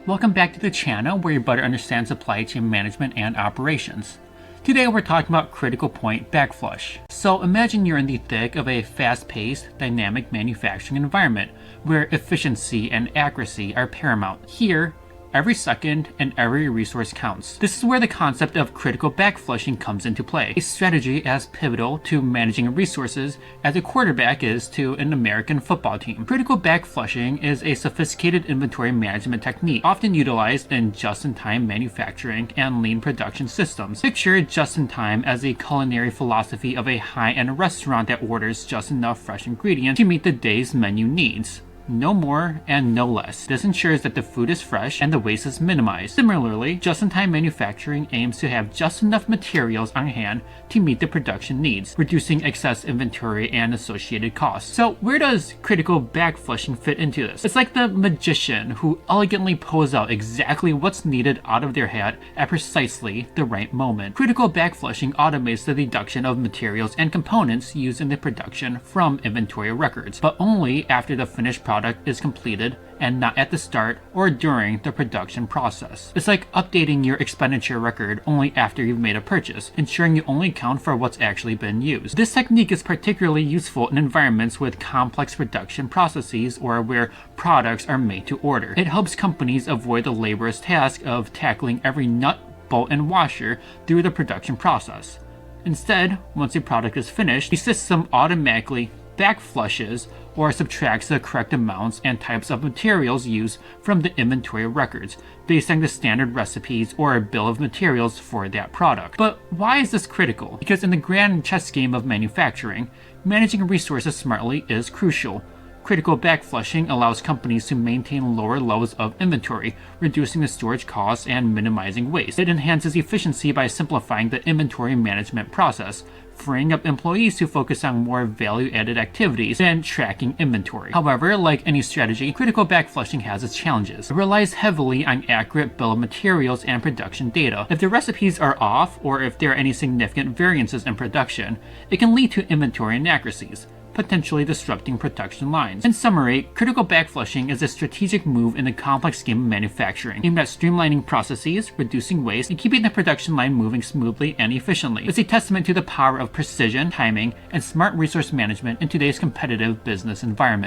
Welcome back to the channel where you better understand supply chain management and operations. Today we're talking about critical point backflush. So imagine you're in the thick of a fast-paced, dynamic manufacturing environment where efficiency and accuracy are paramount. Here, every second and every resource counts. This is where the concept of critical backflushing comes into play, a strategy as pivotal to managing resources as a quarterback is to an American football team. Critical backflushing is a sophisticated inventory management technique often utilized in just-in-time manufacturing and lean production systems. Picture just-in-time as a culinary philosophy of a high-end restaurant that orders just enough fresh ingredients to meet the day's menu needs. No more and no less. This ensures that the food is fresh and the waste is minimized. Similarly, just-in-time manufacturing aims to have just enough materials on hand to meet the production needs, reducing excess inventory and associated costs. So where does critical backflushing fit into this? It's like the magician who elegantly pulls out exactly what's needed out of their hat at precisely the right moment. Critical backflushing automates the deduction of materials and components used in the production from inventory records, but only after the finished product is completed and not at the start or during the production process. It's like updating your expenditure record only after you've made a purchase, ensuring you only account for what's actually been used. This technique is particularly useful in environments with complex production processes or where products are made to order. It helps companies avoid the laborious task of tackling every nut, bolt, and washer through the production process. Instead, once a product is finished, the system automatically backflushes or subtracts the correct amounts and types of materials used from the inventory records based on the standard recipes or a bill of materials for that product. But why is this critical? Because in the grand chess game of manufacturing, managing resources smartly is crucial. Critical backflushing allows companies to maintain lower levels of inventory, reducing the storage costs and minimizing waste. It enhances efficiency by simplifying the inventory management process, freeing up employees to focus on more value-added activities than tracking inventory. However, like any strategy, critical backflushing has its challenges. It relies heavily on accurate bill of materials and production data. If the recipes are off, or if there are any significant variances in production, it can lead to inventory inaccuracies, potentially disrupting production lines. In summary, critical backflushing is a strategic move in the complex game of manufacturing, aimed at streamlining processes, reducing waste, and keeping the production line moving smoothly and efficiently. It's a testament to the power of precision, timing, and smart resource management in today's competitive business environment.